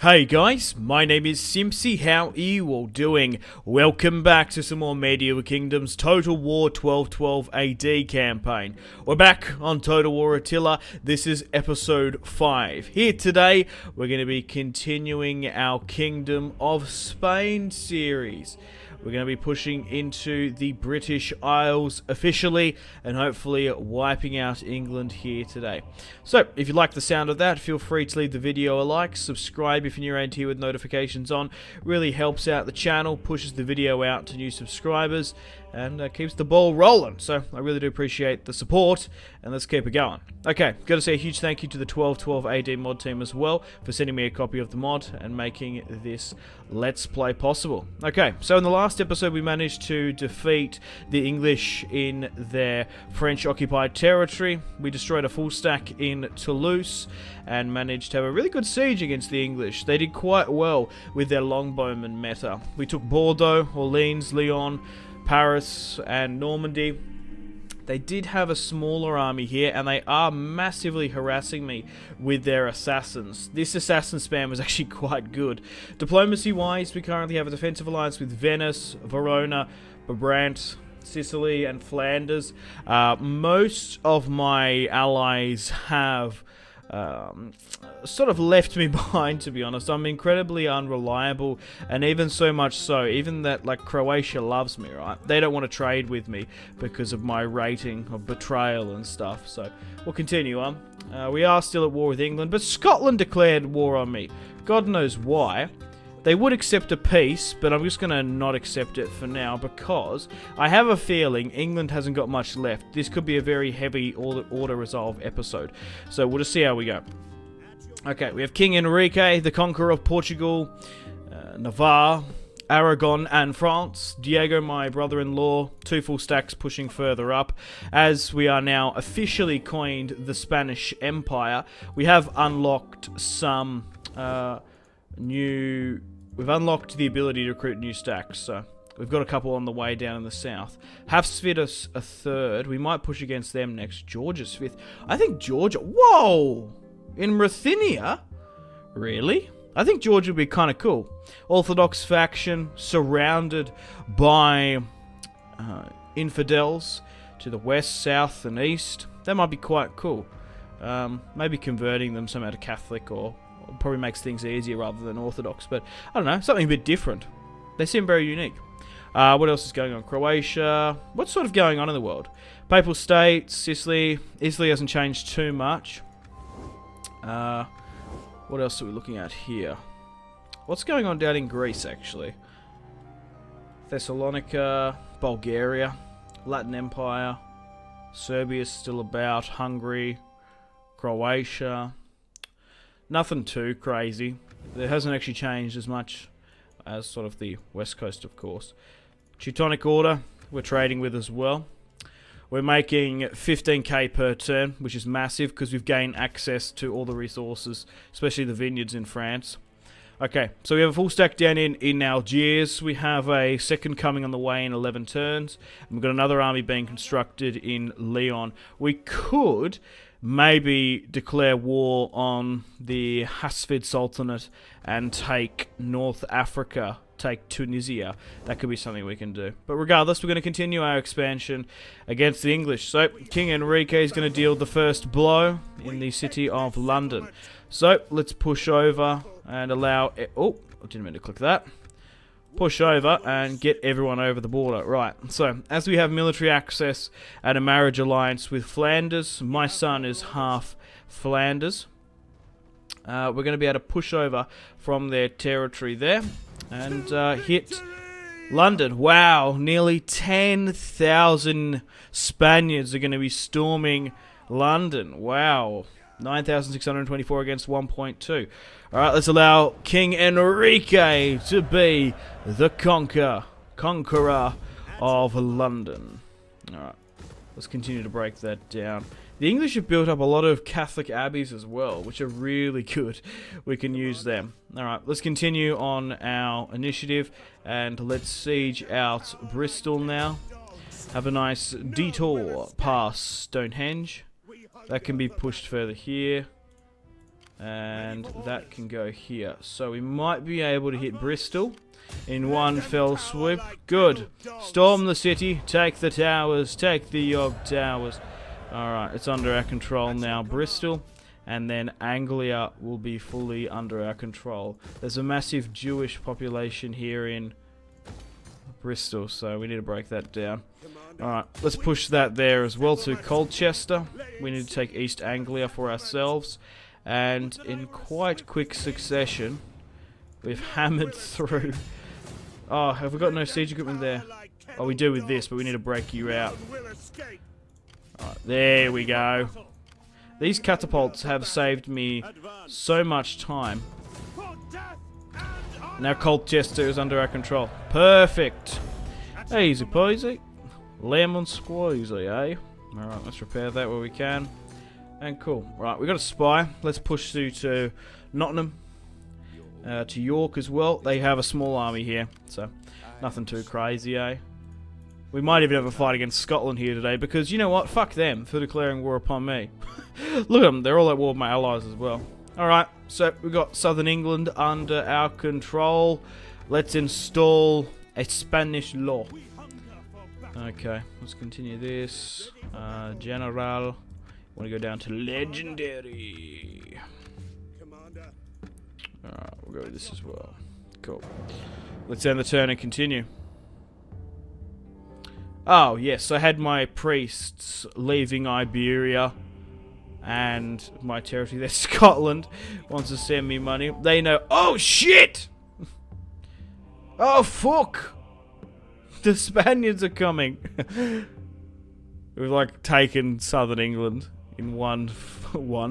Hey guys, my name is Simpzy. How are you all doing? Welcome back to some more Medieval Kingdoms Total War 1212 AD campaign. We're back on Total War Attila. This is episode 5. Here today, we're going to be continuing our Kingdom of Spain series. We're going to be pushing into the British Isles officially and hopefully wiping out England here today. So, if you like the sound of that, feel free to leave the video a like, subscribe if you're new around here with notifications on. Really helps out the channel, pushes the video out to new subscribers, and keeps the ball rolling. So, I really do appreciate the support, and let's keep it going. Okay, got to say a huge thank you to the 1212 AD mod team as well for sending me a copy of the mod and making this Let's Play possible. Okay, so in the last episode we managed to defeat the English in their French-occupied territory. We destroyed a full stack in Toulouse and managed to have a really good siege against the English. They did quite well with their longbowman meta. We took Bordeaux, Orleans, Lyon, Paris, and Normandy. They did have a smaller army here, and they are massively harassing me with their assassins. This assassin spam was actually quite good. Diplomacy-wise, we currently have a defensive alliance with Venice, Verona, Brabant, Sicily, and Flanders. Most of my allies have sort of left me behind, to be honest. I'm incredibly unreliable, and even so much so, even that, like, Croatia loves me, right? They don't want to trade with me because of my rating of betrayal and stuff, so we'll continue on. We are still at war with England, but Scotland declared war on me. God knows why. They would accept a peace, but I'm just going to not accept it for now because I have a feeling England hasn't got much left. This could be a very heavy auto-resolve episode. So we'll just see how we go. Okay, we have King Enrique, the conqueror of Portugal, Navarre, Aragon, and France. Diego, my brother-in-law, 2 full stacks pushing further up. As we are now officially coined the Spanish Empire, we have unlocked some We've unlocked the ability to recruit new stacks, so we've got a couple on the way down in the south. Hafsvidus a third. We might push against them next. Georgia's 5th. I think Georgia... Whoa! In Ruthenia? Really? I think Georgia would be kind of cool. Orthodox faction surrounded by infidels to the west, south, and east. That might be quite cool. Maybe converting them somehow to Catholic or probably makes things easier rather than Orthodox, but I don't know, something a bit different. They seem very unique. What else is going on? Croatia. What's sort of going on in the world? Papal States, Sicily. Italy hasn't changed too much. What else are we looking at here? What's going on down in Greece, actually? Thessalonica, Bulgaria, Latin Empire, Serbia's still about, Hungary, Croatia. Nothing too crazy. It hasn't actually changed as much as sort of the west coast, of course. Teutonic Order, we're trading with as well. We're making 15k per turn, which is massive because we've gained access to all the resources, especially the vineyards in France. Okay, so we have a full stack down in Algiers. We have a second coming on the way in 11 turns. And we've got another army being constructed in Lyon. We could maybe declare war on the Hafsid Sultanate and take North Africa, take Tunisia. That could be something we can do. But regardless, we're going to continue our expansion against the English. So, King Enrique is going to deal the first blow in the city of London. So, let's push over and allow... Oh, I didn't mean to click that. Push over and get everyone over the border. Right, so as we have military access and a marriage alliance with Flanders, my son is half Flanders. We're going to be able to push over from their territory there and hit London. Wow, nearly 10,000 Spaniards are going to be storming London. Wow. 9,624 against 1.2. Alright, let's allow King Enrique to be the conqueror of London. Alright, let's continue to break that down. The English have built up a lot of Catholic abbeys as well, which are really good. We can use them. Alright, let's continue on our initiative and let's siege out Bristol now. Have a nice detour past Stonehenge. That can be pushed further here. And that can go here. So we might be able to hit Bristol in one fell swoop. Good. Storm the city. Take the towers. Take the York towers. Alright, it's under our control now. Bristol. And then Anglia will be fully under our control. There's a massive Jewish population here in Bristol, so we need to break that down. Alright, let's push that there as well to Colchester. We need to take East Anglia for ourselves. And in quite quick succession, we've hammered through. Oh, have we got no siege equipment there? Oh, we do with this, but we need to break you out. Alright, there we go. These catapults have saved me so much time. Now Colchester is under our control. Perfect. Easy peasy. Lemon squeezy, eh? Alright, let's repair that where we can. And cool. Right, we got a spy. Let's push through to Nottingham. To York as well. They have a small army here, so nothing too crazy, eh? We might even have a fight against Scotland here today, because you know what? Fuck them for declaring war upon me. Look at them, they're all at war with my allies as well. Alright, so we've got southern England under our control. Let's install a Spanish law. Okay, let's continue this. General. Want to go down to legendary. Alright, we'll go with this as well. Cool. Let's end the turn and continue. Oh, yes, I had my priests leaving Iberia and my territory there. Scotland wants to send me money. They know. Oh, shit! Oh, fuck! The Spaniards are coming. We've, like, taken southern England in one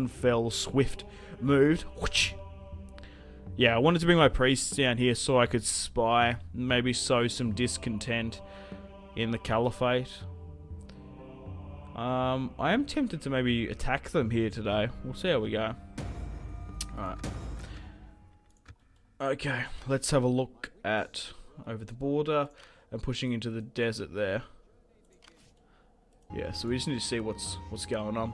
fell swift move. Yeah, I wanted to bring my priests down here so I could spy, maybe sow some discontent in the Caliphate. I am tempted to maybe attack them here today. We'll see how we go. Alright. Okay, let's have a look at over the border and pushing into the desert there. Yeah, so we just need to see what's going on.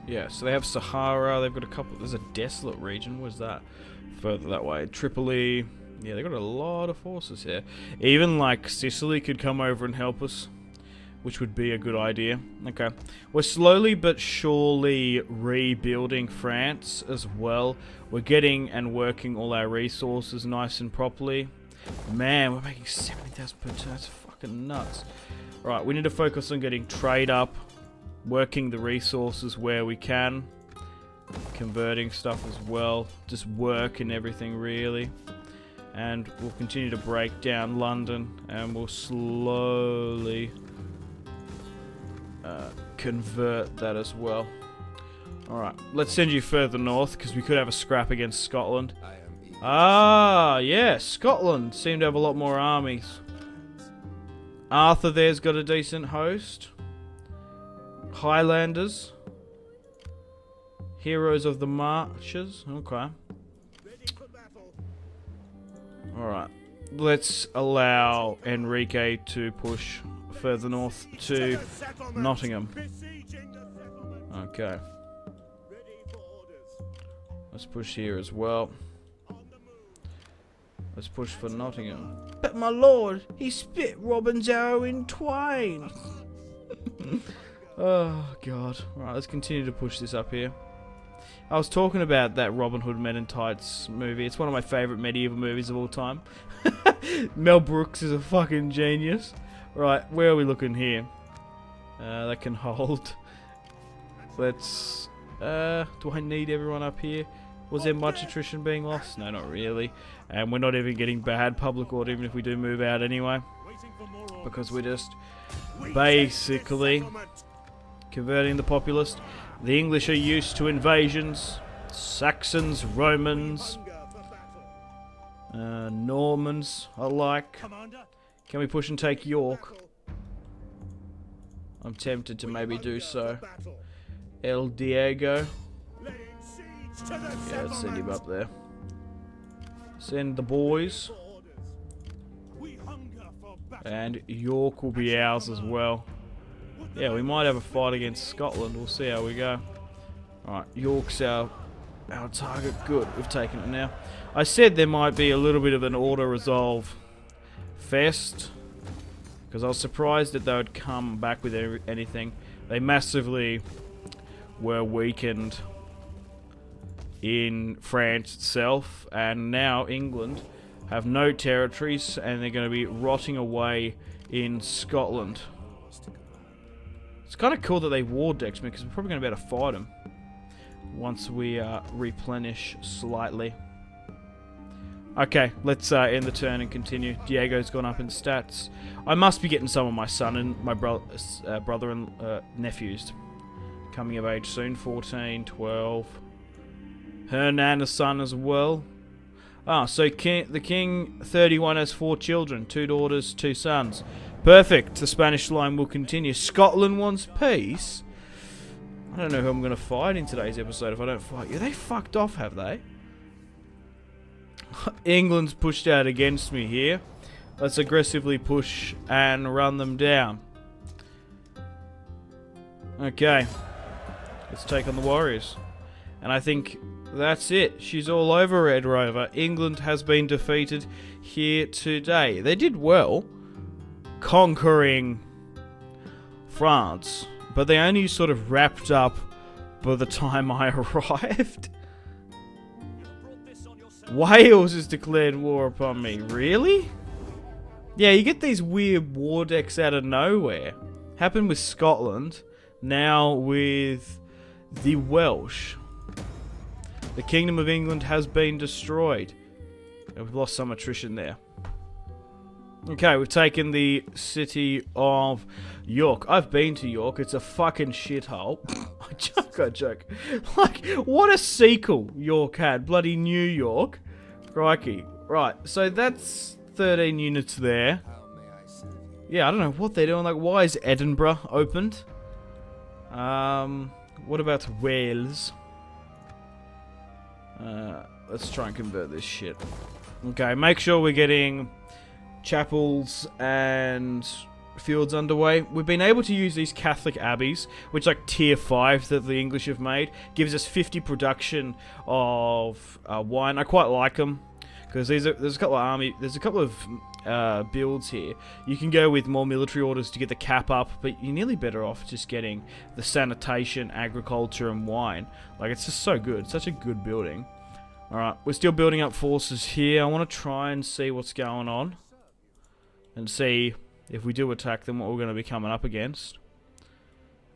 Yeah, so they have Sahara, they've got a couple, there's a desolate region, where's that? Further that way, Tripoli. Yeah, they've got a lot of forces here. Even like Sicily could come over and help us, which would be a good idea. Okay, we're slowly but surely rebuilding France as well. We're getting and working all our resources nice and properly. Man, we're making 70,000 per turn, that's fucking nuts. Right, we need to focus on getting trade up, working the resources where we can, converting stuff as well, just work and everything really. And we'll continue to break down London, and we'll slowly convert that as well. Alright, let's send you further north, because we could have a scrap against Scotland. Ah, yeah, Scotland seem to have a lot more armies. Arthur there's got a decent host. Highlanders. Heroes of the Marches. Okay. Alright. Let's allow Enrique to push further north to Nottingham. Okay. Let's push here as well. Let's push for Nottingham. But my lord, he split Robin's arrow in twain. Oh god. Right, let's continue to push this up here. I was talking about that Robin Hood Men in Tights movie. It's one of my favourite medieval movies of all time. Mel Brooks is a fucking genius. Right, where are we looking here? That can hold. Let's... do I need everyone up here? Was there much attrition being lost? No, not really. And we're not even getting bad public order even if we do move out anyway. Because we're just basically converting the populace. The English are used to invasions. Saxons, Romans, Normans alike. Can we push and take York? I'm tempted to maybe do so. El Diego. Yeah, let's send him up there. Send the boys. And York will be ours as well. Yeah, we might have a fight against Scotland. We'll see how we go. Alright, York's our our target. Good, we've taken it now. I said there might be a little bit of an auto-resolve fest, because I was surprised that they would come back with anything. They massively were weakened in France itself, and now England have no territories, and they're going to be rotting away in Scotland. It's kind of cool that they war decks me, because we're probably going to be able to fight them once we replenish slightly. Okay, let's end the turn and continue. Diego's gone up in stats. I must be getting some of my son and my brother and nephews coming of age soon. 14, 12. Hernan, a son as well. Ah, so the king 31 has 4 children, 2 daughters, 2 sons. Perfect. The Spanish line will continue. Scotland wants peace. I don't know who I'm going to fight in today's episode if I don't fight you. They fucked off, have they? England's pushed out against me here. Let's aggressively push and run them down. Okay. Let's take on the Warriors. And I think that's it. She's all over, Red Rover. England has been defeated here today. They did well conquering France, but they only sort of wrapped up by the time I arrived. Wales has declared war upon me. Really? Yeah, you get these weird war decks out of nowhere. Happened with Scotland. Now with the Welsh. The Kingdom of England has been destroyed. And we've lost some attrition there. Okay, we've taken the city of York. I've been to York. It's a fucking shithole. I joke. Like, what a sequel York had. Bloody New York. Crikey. Right, so that's 13 units there. Yeah, I don't know what they're doing. Like, why is Edinburgh opened? What about Wales? Let's try and convert this shit. Okay, make sure we're getting chapels and fields underway. We've been able to use these Catholic abbeys, which like tier 5 that the English have made, gives us 50 production of wine. I quite like them because there's a couple of builds here. You can go with more military orders to get the cap up, but you're nearly better off just getting the sanitation, agriculture, and wine. Like, it's just so good. It's such a good building. Alright, we're still building up forces here. I want to try and see what's going on and see if we do attack them, what we're going to be coming up against.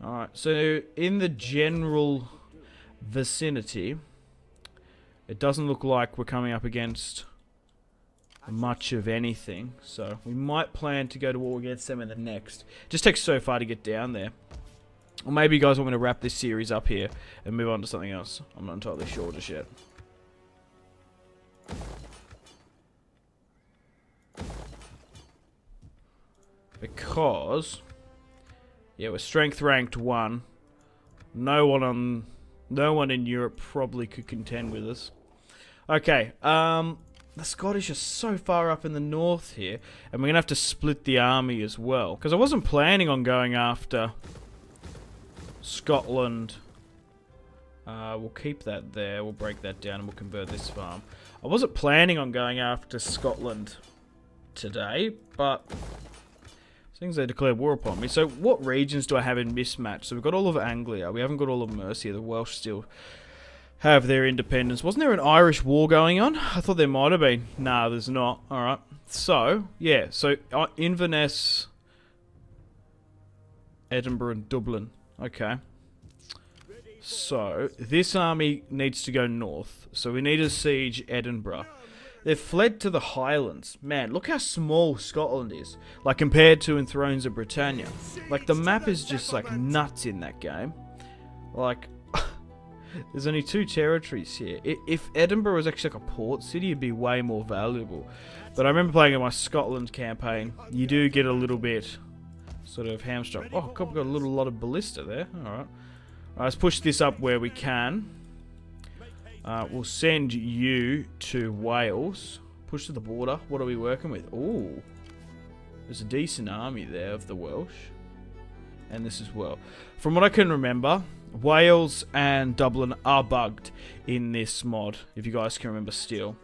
Alright, so in the general vicinity, it doesn't look like we're coming up against much of anything. So we might plan to go to war against them in the next. It just takes so far to get down there. Or maybe you guys want me to wrap this series up here and move on to something else. I'm not entirely sure just yet. Because, yeah, we're strength ranked 1. No one in Europe probably could contend with us. Okay, the Scottish are so far up in the north here, and we're gonna have to split the army as well. Because I wasn't planning on going after Scotland. We'll keep that there. We'll break that down and we'll convert this farm. I wasn't planning on going after Scotland today, but things they declared war upon me. So what regions do I have in mismatch? So we've got all of Anglia. We haven't got all of Mercia. The Welsh still have their independence. Wasn't there an Irish war going on? I thought there might have been. Nah, there's not. Alright. So, yeah. So Inverness, Edinburgh, and Dublin. Okay. So, this army needs to go north. So we need to siege Edinburgh. They've fled to the Highlands. Man, look how small Scotland is. Like, compared to in Thrones of Britannia. Like, the map is just, like, nuts in that game. Like, there's only 2 territories here. If Edinburgh was actually like a port city, it'd be way more valuable. But I remember playing in my Scotland campaign. You do get a little bit sort of hamstrung. Oh, God, we've got a lot of ballista there. Alright. Let's push this up where we can. We'll send you to Wales. Push to the border. What are we working with? Ooh. There's a decent army there of the Welsh. And this as well. From what I can remember, Wales and Dublin are bugged in this mod, if you guys can remember still.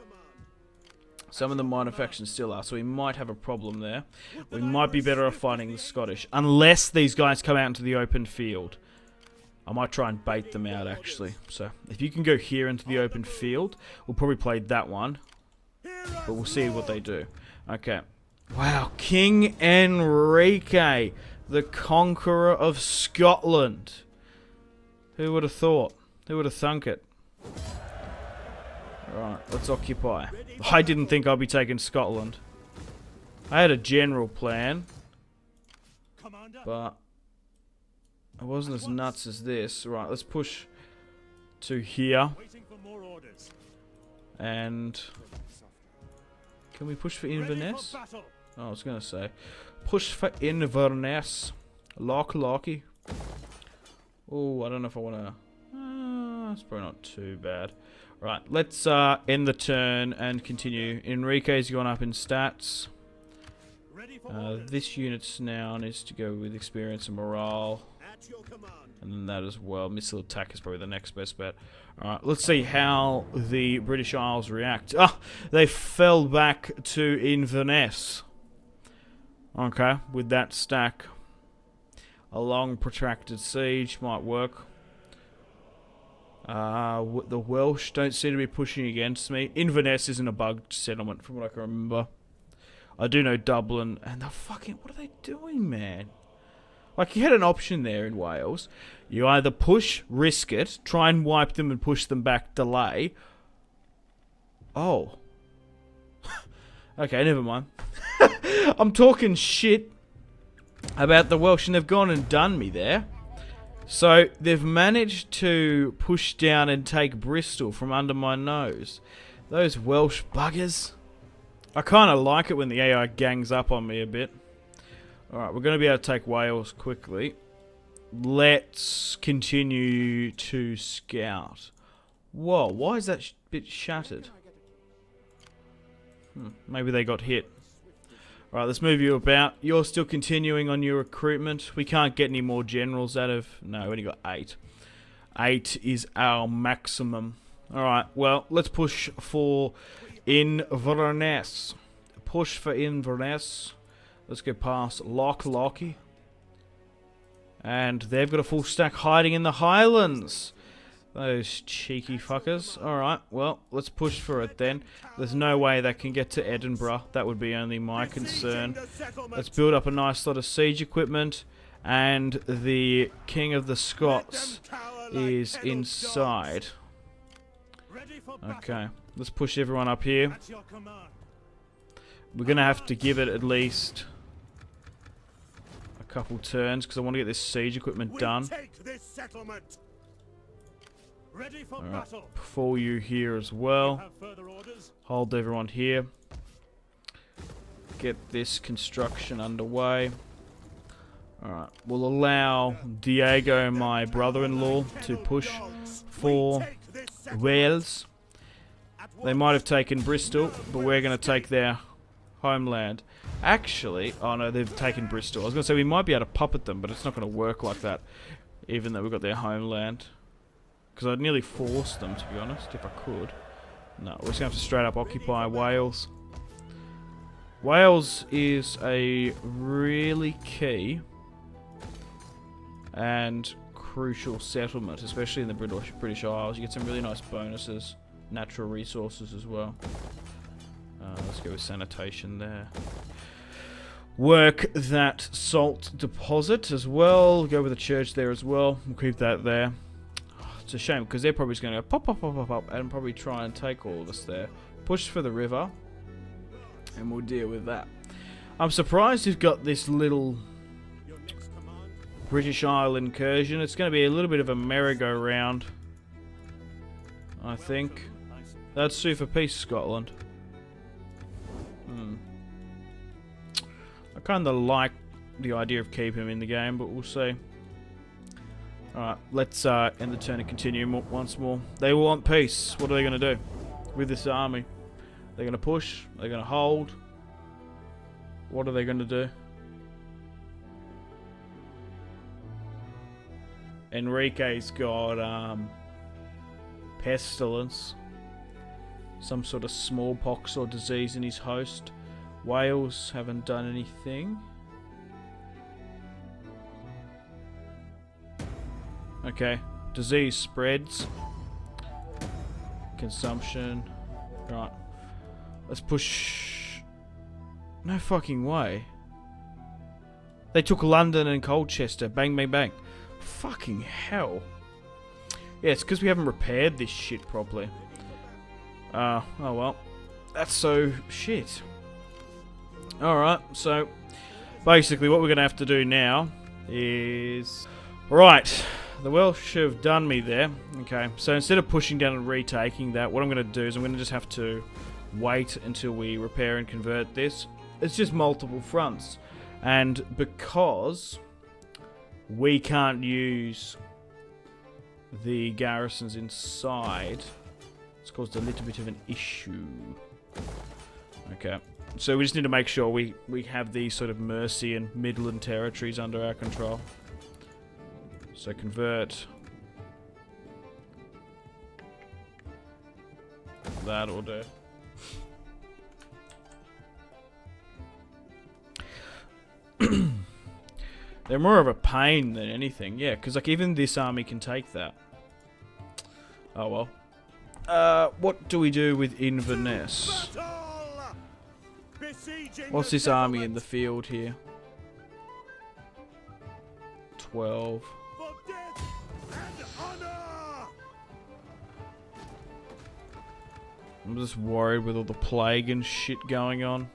Some of the minor factions still are, so we might have a problem there. We might be better off fighting the Scottish, unless these guys come out into the open field. I might try and bait them out, actually. So, if you can go here into the open field, we'll probably play that one. But we'll see what they do. Okay. Wow, King Enrique, the conqueror of Scotland. Who would have thought? Who would have thunk it? Alright, let's occupy. I didn't think I'd be taking Scotland. I had a general plan, but it wasn't as nuts as this. Right, let's push to here. And can we push for Inverness? Oh, I was going to say. Push for Inverness. Locky. Oh, I don't know if I want to... it's probably not too bad. Right, let's end the turn and continue. Enrique's gone up in stats. This unit's now needs to go with experience and morale. And then that as well. Missile attack is probably the next best bet. Alright, let's see how the British Isles react. Ah, they fell back to Inverness. Okay, with that stack. A long protracted siege might work. The Welsh don't seem to be pushing against me. Inverness isn't a bugged settlement from what I can remember. I do know Dublin, and they're fucking... What are they doing, man? Like, you had an option there in Wales. You either push, risk it, try and wipe them and push them back, delay. Oh. Okay, never mind. I'm talking shit about the Welsh, and they've gone and done me there. So, they've managed to push down and take Bristol from under my nose. Those Welsh buggers. I kind of like it when the AI gangs up on me a bit. Alright, we're going to be able to take Wales quickly. Let's continue to scout. Whoa, why is that bit shattered? Maybe they got hit. Alright, let's move you about. You're still continuing on your recruitment. We can't get any more generals out of... No, we only got 8. 8 is our maximum. Alright, well, let's push for Inverness. Push for Inverness. Let's go past Locky. And they've got a full stack hiding in the Highlands. Those cheeky fuckers. Alright, well, let's push for it then. There's no way that can get to Edinburgh. That would be only my concern. Let's build up a nice lot of siege equipment. And the King of the Scots is inside. Okay, let's push everyone up here. We're going to have to give it at least a couple turns because I want to get this siege equipment done. Alright, pull you here as well. Hold everyone here. Get this construction underway. Alright, we'll allow Diego, my brother-in-law, to push for Wales. They might have taken Bristol, but we're going to take their homeland. Actually, oh no, they've taken Bristol. I was going to say we might be able to puppet them, but it's not going to work like that, even though we've got their homeland. Because I'd nearly force them, to be honest, if I could. No, we're just going to have to straight up occupy Wales. Wales is a really key and crucial settlement, especially in the British Isles. You get some really nice bonuses, natural resources as well. Let's go with sanitation there. Work that salt deposit as well. Go with the church there as well. We'll keep that there. It's a shame because they're probably just going to go pop, and probably try and take all of us there. Push for the river, and we'll deal with that. I'm surprised you've got this little British Isle incursion. It's going to be a little bit of a merry-go-round, I think. That's sue for peace, Scotland. I kind of like the idea of keeping him in the game, but we'll see. Alright, let's end the turn and continue once more. They want peace. What are they going to do with this army? They're going to push? They're going to hold? What are they going to do? Enrique's got pestilence, some sort of smallpox or disease in his host. Wales haven't done anything. Okay, disease spreads. Consumption. Right. Let's push. No fucking way. They took London and Colchester. Bang, bang, bang. Fucking hell. Yeah, it's because we haven't repaired this shit properly. Oh well. That's so shit. Alright, so basically what we're going to have to do now is... Right, the Welsh have done me there. Okay, so instead of pushing down and retaking that, what I'm going to do is I'm going to just have to wait until we repair and convert this. It's just multiple fronts. And because we can't use the garrisons inside, it's caused a little bit of an issue. Okay, so we just need to make sure we have these sort of Mercy and Midland territories under our control. So convert. That'll do. They're more of a pain than anything, yeah, because like even this army can take that. Oh well. What do we do with Inverness? What's this army in the field here? 12. I'm just worried with all the plague and shit going on.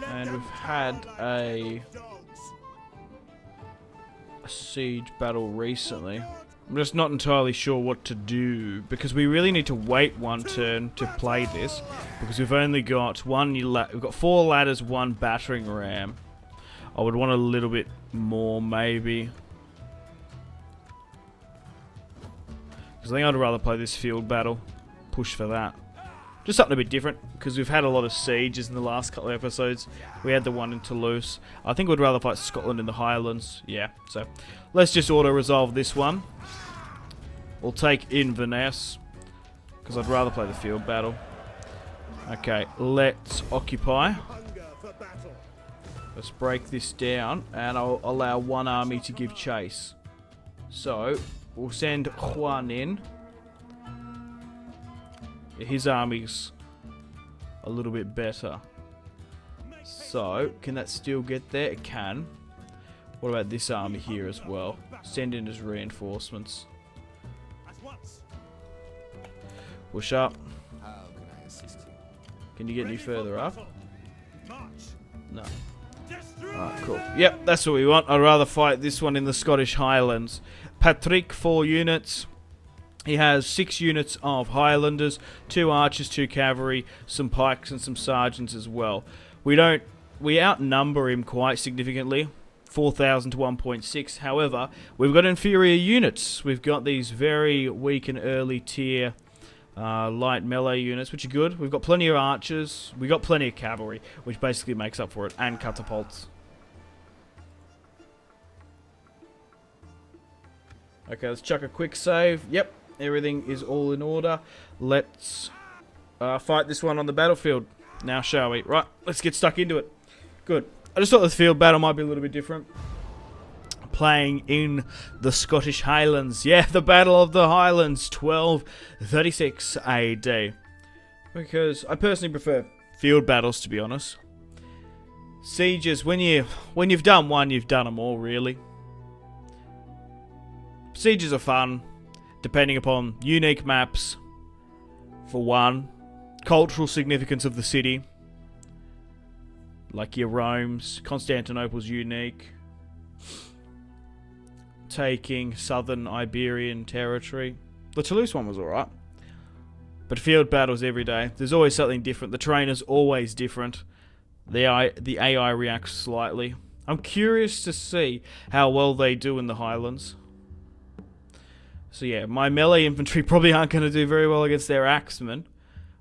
And we've had a siege battle recently. I'm just not entirely sure what to do, because we really need to wait one turn to play this, because we've only got we've got 4 ladders, 1 battering ram. I would want a little bit more, maybe. Because I think I'd rather play this field battle. Push for that. Just something a bit different, because we've had a lot of sieges in the last couple of episodes. We had the one in Toulouse. I think we'd rather fight Scotland in the Highlands. Yeah, so let's just auto-resolve this one. We'll take Inverness, because I'd rather play the field battle. Okay, let's occupy. Let's break this down, and I'll allow one army to give chase. So, we'll send Juan in. His army's a little bit better. So, can that still get there? It can. What about this army here as well? Send in as reinforcements. Push up. Can you get any further up? No. Alright, cool. Yep, that's what we want. I'd rather fight this one in the Scottish Highlands. Patrick, 4 units. He has 6 units of Highlanders, 2 archers, 2 cavalry, some pikes and some sergeants as well. We outnumber him quite significantly, 4,000 to 1.6. However, we've got inferior units. We've got these very weak and early tier light melee units, which are good. We've got plenty of archers. We've got plenty of cavalry, which basically makes up for it, and catapults. Okay, let's chuck a quick save. Yep. Everything is all in order. Let's fight this one on the battlefield now, shall we? Right, let's get stuck into it. Good. I just thought the field battle might be a little bit different. Playing in the Scottish Highlands. Yeah, the Battle of the Highlands, 1236 AD. Because I personally prefer field battles, to be honest. Sieges, when you've done one, you've done them all, really. Sieges are fun. Depending upon unique maps, for one, cultural significance of the city, like your Rome's, Constantinople's unique, taking southern Iberian territory. The Toulouse one was alright, but field battles every day. There's always something different. The terrain is always different. The AI reacts slightly. I'm curious to see how well they do in the Highlands. So yeah, my melee infantry probably aren't going to do very well against their axemen.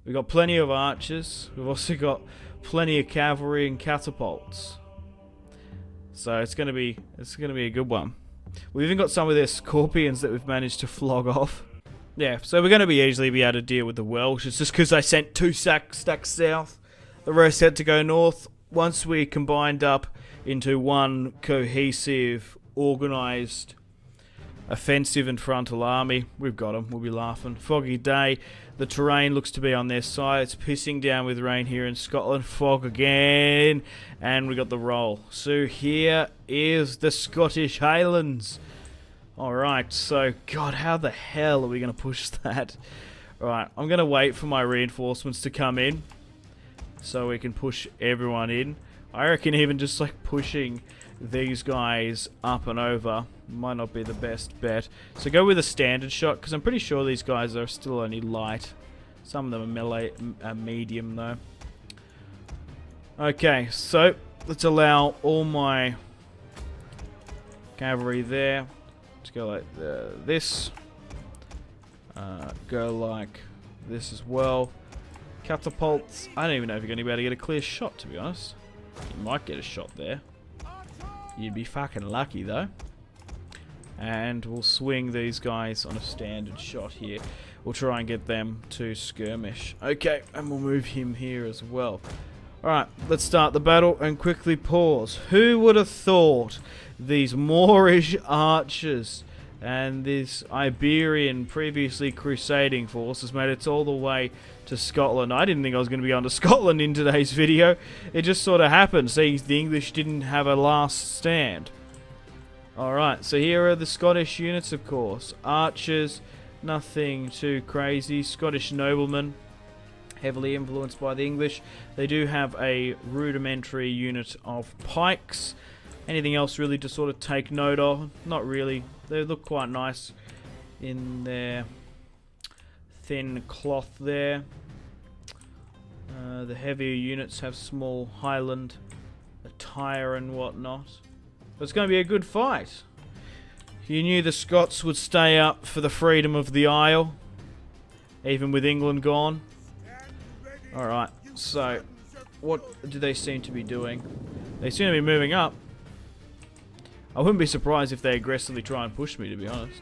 We've got plenty of archers. We've also got plenty of cavalry and catapults. So it's going to be a good one. We've even got some of their scorpions that we've managed to flog off. Yeah, so we're going to be easily be able to deal with the Welsh. It's just because I sent 2 stacks south. The rest had to go north. Once we combined up into one cohesive, organised, offensive and frontal army, we've got them. We'll be laughing. Foggy day. The terrain looks to be on their side. It's pissing down with rain here in Scotland. Fog again. And we got the roll. So here is the Scottish Highlands. Alright, so, God, how the hell are we going to push that? Alright, I'm going to wait for my reinforcements to come in, so we can push everyone in. I reckon even just, like, pushing these guys up and over might not be the best bet. So go with a standard shot, because I'm pretty sure these guys are still only light. Some of them are melee, medium, though. Okay, so, let's allow all my cavalry there. Go like this. Go like this as well. Catapults. I don't even know if you're going to be able to get a clear shot, to be honest. You might get a shot there. You'd be fucking lucky, though. And we'll swing these guys on a standard shot here. We'll try and get them to skirmish. Okay, and we'll move him here as well. Alright, let's start the battle and quickly pause. Who would have thought these Moorish archers and this Iberian, previously crusading forces made it all the way to Scotland? I didn't think I was going to be on to Scotland in today's video. It just sort of happened. See, the English didn't have a last stand. Alright, so here are the Scottish units, of course. Archers, nothing too crazy. Scottish noblemen, heavily influenced by the English. They do have a rudimentary unit of pikes. Anything else really to sort of take note of? Not really. They look quite nice in their thin cloth there. The heavier units have small Highland attire and whatnot. But it's going to be a good fight. You knew the Scots would stay up for the freedom of the Isle, even with England gone. Alright, so what do they seem to be doing? They seem to be moving up. I wouldn't be surprised if they aggressively try and push me, to be honest.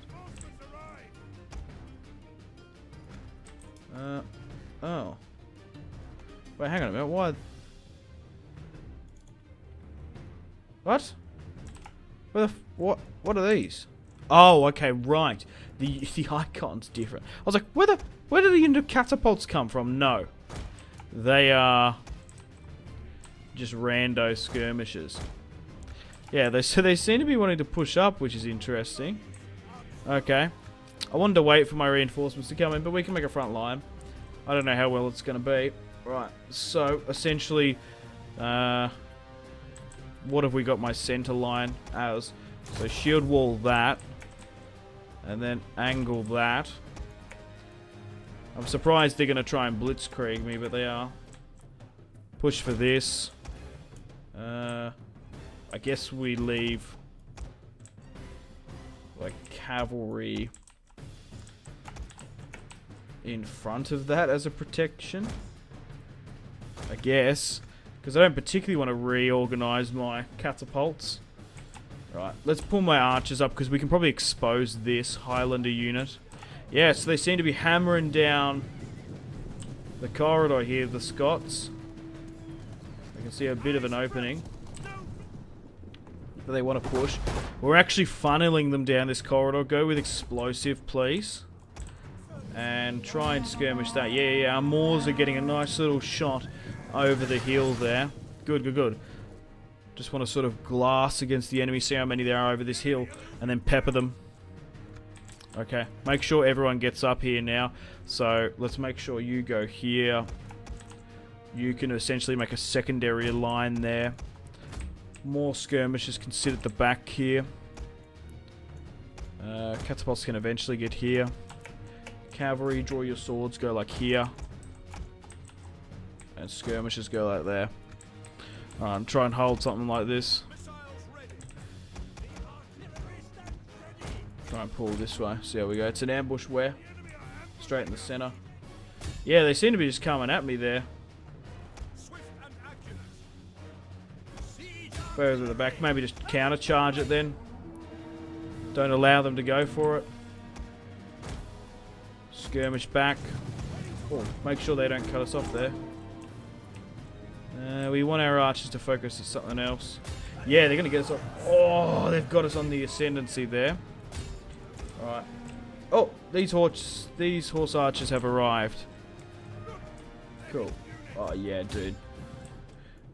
Oh. Wait, hang on a minute. Why? What? What are these? Oh, okay, right. The icon's different. I was like, where did the catapults come from? No. They are just rando skirmishers. Yeah, so they seem to be wanting to push up, which is interesting. Okay. I wanted to wait for my reinforcements to come in, but we can make a front line. I don't know how well it's going to be. Right, so essentially, what have we got my center line as? So shield wall that, and then angle that. I'm surprised they're going to try and blitzkrieg me, but they are. Push for this. I guess we leave like cavalry in front of that as a protection, I guess, because I don't particularly want to reorganize my catapults. Right, let's pull my archers up because we can probably expose this Highlander unit. Yeah, so they seem to be hammering down the corridor here, the Scots. I can see a bit of an opening that they want to push. We're actually funneling them down this corridor. Go with explosive, please. And try and skirmish that. Yeah, our Moors are getting a nice little shot over the hill there. Good. Just want to sort of glass against the enemy, see how many there are over this hill, and then pepper them. Okay, make sure everyone gets up here now. So let's make sure you go here. You can essentially make a secondary line there. More skirmishers can sit at the back here. Catapults can eventually get here. Cavalry, draw your swords, go like here. And skirmishers go like there. Alright, try and hold something like this. Try and pull this way. See how we go. It's an ambush where? Straight in the center. Yeah, they seem to be just coming at me there. Further to the back. Maybe just counter charge it then. Don't allow them to go for it. Skirmish back. Oh, make sure they don't cut us off there. We want our archers to focus on something else. Yeah, they're going to get us off. Oh, they've got us on the ascendancy there. Alright. Oh, these horse archers have arrived. Cool. Oh, yeah, dude.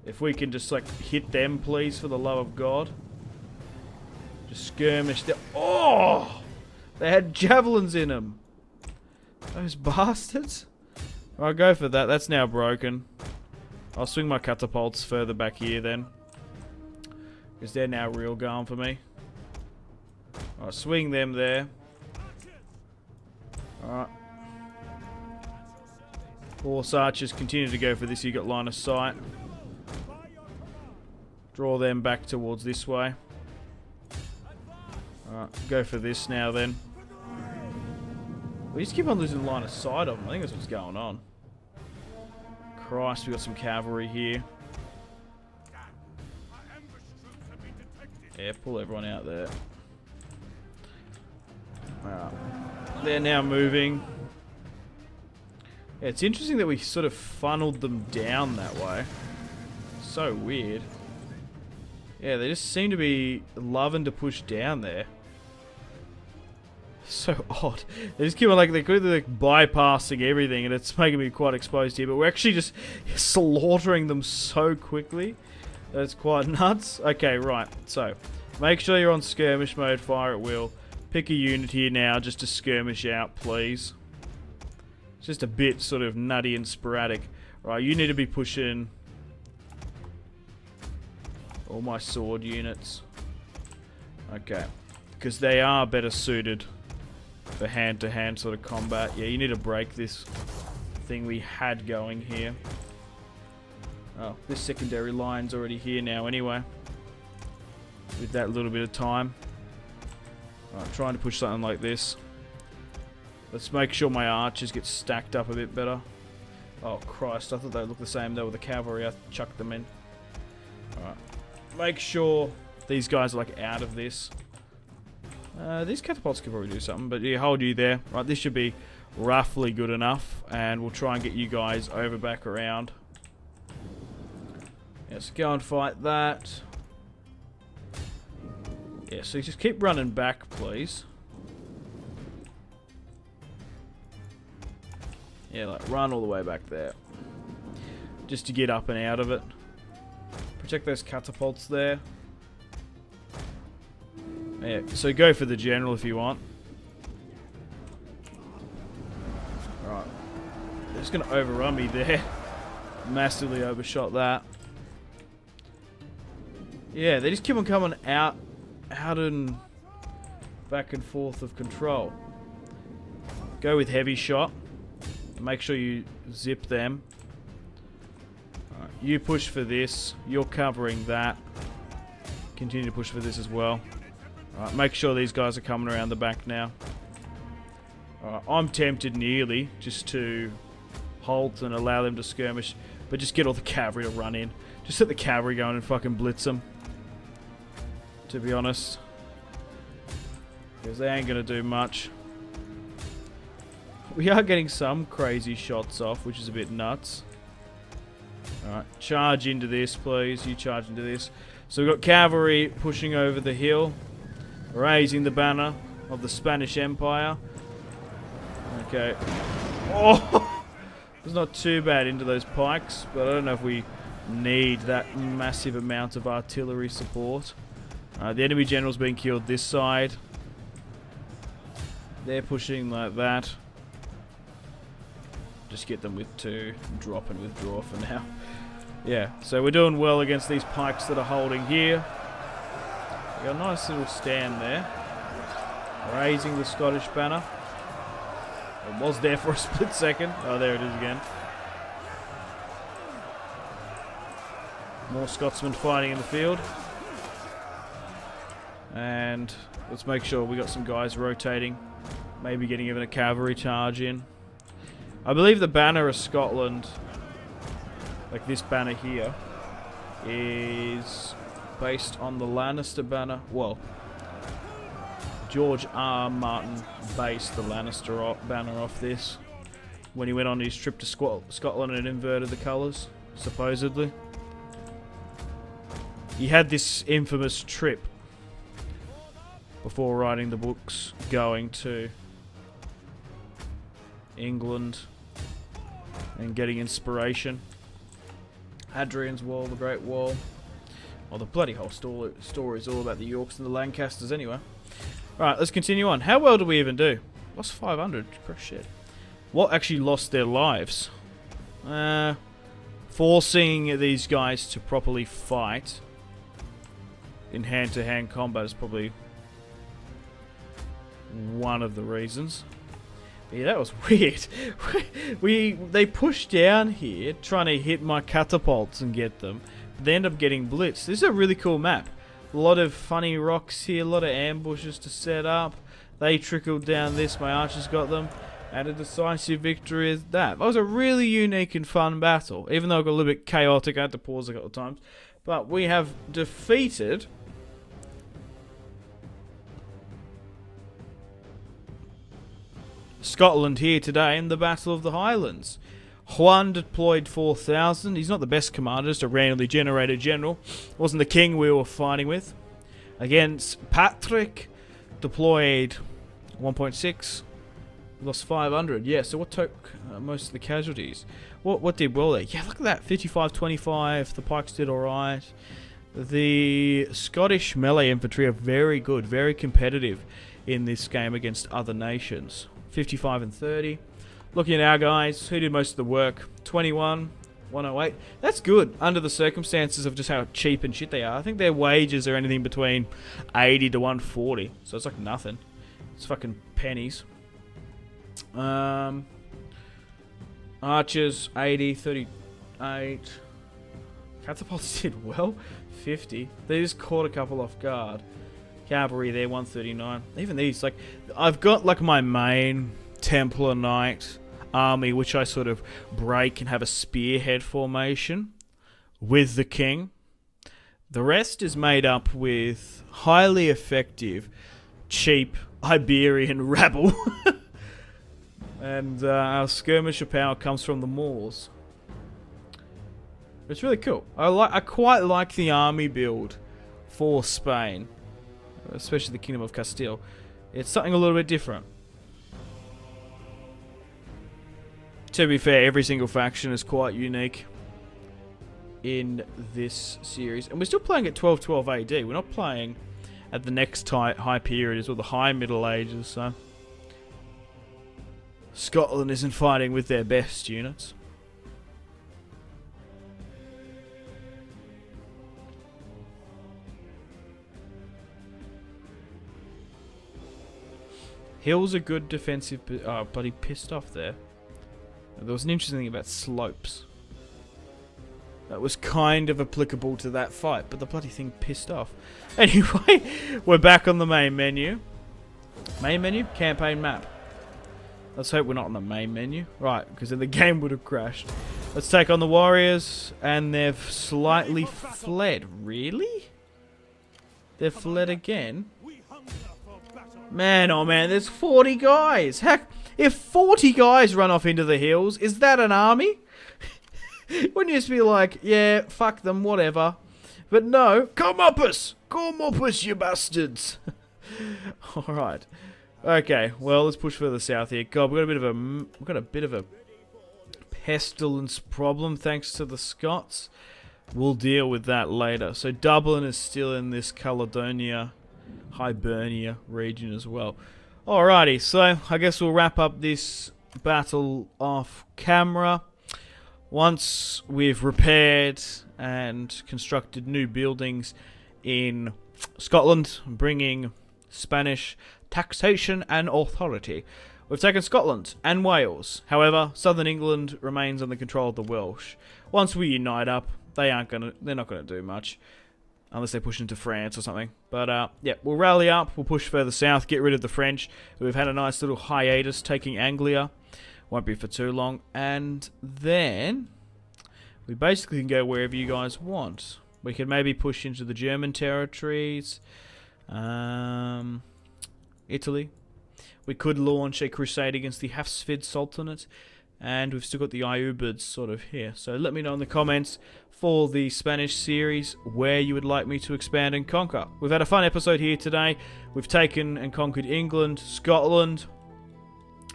If we can just, like, hit them, please, for the love of God. Just skirmish them. Oh! They had javelins in them. Those bastards. I'll go for that. That's now broken. I'll swing my catapults further back here then. Because they're now real going for me. I'll swing them there. Alright. Horse archers continue to go for this. You got line of sight. Draw them back towards this way. Alright, go for this now then. We just keep on losing line of sight of them. I think that's what's going on. Christ, we got some cavalry here. Yeah, pull everyone out there. Alright. They're now moving. Yeah, it's interesting that we sort of funneled them down that way. So weird. Yeah, they just seem to be loving to push down there. So odd. They just keep on like they're like bypassing everything, and it's making me quite exposed here. But we're actually just slaughtering them so quickly. That's quite nuts. Okay, right. So make sure you're on skirmish mode, fire at will. Pick a unit here now just to skirmish out, please. It's just a bit sort of nutty and sporadic. Right, you need to be pushing all my sword units. Okay, because they are better suited for hand-to-hand sort of combat. Yeah, you need to break this thing we had going here. Oh, this secondary line's already here now anyway. With that little bit of time. Alright, trying to push something like this. Let's make sure my archers get stacked up a bit better. Oh Christ, I thought they looked the same though with the cavalry. I chucked them in. Alright. Make sure these guys are like out of this. These catapults could probably do something, but yeah, hold you there. Right, this should be roughly good enough, and we'll try and get you guys over back around. Yes, go and fight that. Yeah, so just keep running back, please. Yeah, like run all the way back there. Just to get up and out of it. Protect those catapults there. Yeah, so go for the general if you want. Alright. They're just going to overrun me there. Massively overshot that. Yeah, they just keep on coming out and back and forth of control. Go with heavy shot. Make sure you zip them. Alright, you push for this. You're covering that. Continue to push for this as well. Alright, make sure these guys are coming around the back now. Alright, I'm tempted nearly just to halt and allow them to skirmish, but just get all the cavalry to run in. Just let the cavalry go in and fucking blitz them. To be honest. Because they ain't gonna do much. We are getting some crazy shots off, which is a bit nuts. Alright, charge into this, please. You charge into this. So we've got cavalry pushing over the hill, raising the banner of the Spanish Empire. Okay. Oh! It's not too bad into those pikes, but I don't know if we need that massive amount of artillery support. The enemy general's being killed this side. They're pushing like that. Just get them with 2, drop and withdraw for now. Yeah, so we're doing well against these pikes that are holding here. We got a nice little stand there. Raising the Scottish banner. It was there for a split second. Oh, there it is again. More Scotsmen fighting in the field. And let's make sure we got some guys rotating. Maybe getting even a cavalry charge in. I believe the banner of Scotland, like this banner here, is based on the Lannister banner. Well, George R. Martin based the Lannister banner off this when he went on his trip to Scotland and inverted the colours, supposedly. He had this infamous trip before writing the books, going to England and getting inspiration. Hadrian's Wall, the Great Wall. Well, the bloody whole story is all about the Yorks and the Lancasters anyway. Alright, let's continue on. How well do we even do? Lost 500. Shit. What actually lost their lives? Forcing these guys to properly fight in hand-to-hand combat is probably one of the reasons. But yeah, that was weird. They pushed down here trying to hit my catapults and get them. But they end up getting blitzed. This is a really cool map. A lot of funny rocks here, a lot of ambushes to set up. They trickled down this, my archers got them. And a decisive victory is that. That was a really unique and fun battle. Even though it got a little bit chaotic, I had to pause a couple of times. But we have defeated Scotland here today in the Battle of the Highlands. Juan deployed 4,000. He's not the best commander, just a randomly generated general. Wasn't the king we were fighting with. Against Patrick, deployed 1.6. Lost 500. Yeah, so what took most of the casualties? What did well there? Yeah, look at that. 55-25. The pikes did alright. The Scottish melee infantry are very good, very competitive in this game against other nations. 55 and 30. Looking at our guys, who did most of the work? 21, 108. That's good under the circumstances of just how cheap and shit they are. I think their wages are anything between 80 to 140. So it's like nothing. It's fucking pennies. Archers, 80, 38. Catapults did well, 50. They just caught a couple off guard. Cavalry there, 139. Even these, like, I've got like my main Templar Knight army, which I sort of break and have a spearhead formation with the king. The rest is made up with highly effective, cheap Iberian rabble. And our skirmisher power comes from the Moors. It's really cool. I quite like the army build for Spain, especially the Kingdom of Castile. It's something a little bit different. To be fair, every single faction is quite unique in this series. And we're still playing at 1212 AD. We're not playing at the next high period, or the high Middle Ages, so Scotland isn't fighting with their best units. Hills are good defensive, but he pissed off there. There was an interesting thing about slopes. That was kind of applicable to that fight, but the bloody thing pissed off. Anyway, we're back on the main menu. Main menu? Campaign map. Let's hope we're not on the main menu. Right, because then the game would have crashed. Let's take on the warriors, and they've slightly fled. Really? They've fled again? Man, oh man, there's 40 guys. Heck, if 40 guys run off into the hills, is that an army? Wouldn't you just be like, yeah, fuck them, whatever. But no, come up us, you bastards. Alright. Okay, well, let's push further south here. God, we've got a bit of a pestilence problem thanks to the Scots. We'll deal with that later. So Dublin is still in this Caledonia, Hibernia region as well. Alrighty, so I guess we'll wrap up this battle off camera. Once we've repaired and constructed new buildings in Scotland, bringing Spanish taxation and authority. We've taken Scotland and Wales. However, southern England remains under control of the Welsh. Once we unite up, they're not gonna do much. Unless they push into France or something. But, yeah, we'll rally up. We'll push further south. Get rid of the French. We've had a nice little hiatus taking Anglia. Won't be for too long. And then we basically can go wherever you guys want. We can maybe push into the German territories. Yeah, Italy. We could launch a crusade against the Hafsid Sultanate, and we've still got the Ayyubids sort of here. So let me know in the comments for the Spanish series where you would like me to expand and conquer. We've had a fun episode here today. We've taken and conquered England, Scotland,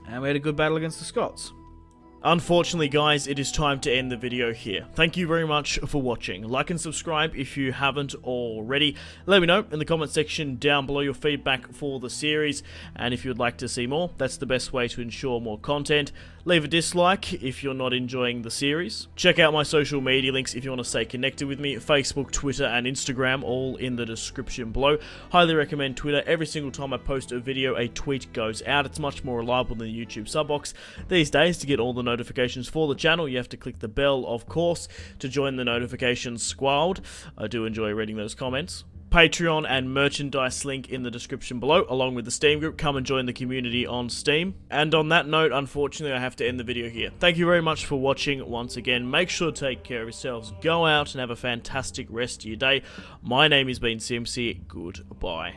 and we had a good battle against the Scots. Unfortunately, guys, it is time to end the video here. Thank you very much for watching. Like and subscribe if you haven't already. Let me know in the comment section down below your feedback for the series, and if you'd like to see more, that's the best way to ensure more content. Leave a dislike if you're not enjoying the series. Check out my social media links if you want to stay connected with me. Facebook, Twitter, and Instagram, all in the description below. Highly recommend Twitter. Every single time I post a video, a tweet goes out. It's much more reliable than the YouTube sub box. These days, to get all the notifications for the channel, you have to click the bell, of course, to join the notifications squad. I do enjoy reading those comments. Patreon and merchandise link in the description below, along with the Steam group. Come and join the community on Steam. And on that note, unfortunately, I have to end the video here. Thank you very much for watching once again. Make sure to take care of yourselves. Go out and have a fantastic rest of your day. My name has been Simpzy. Goodbye.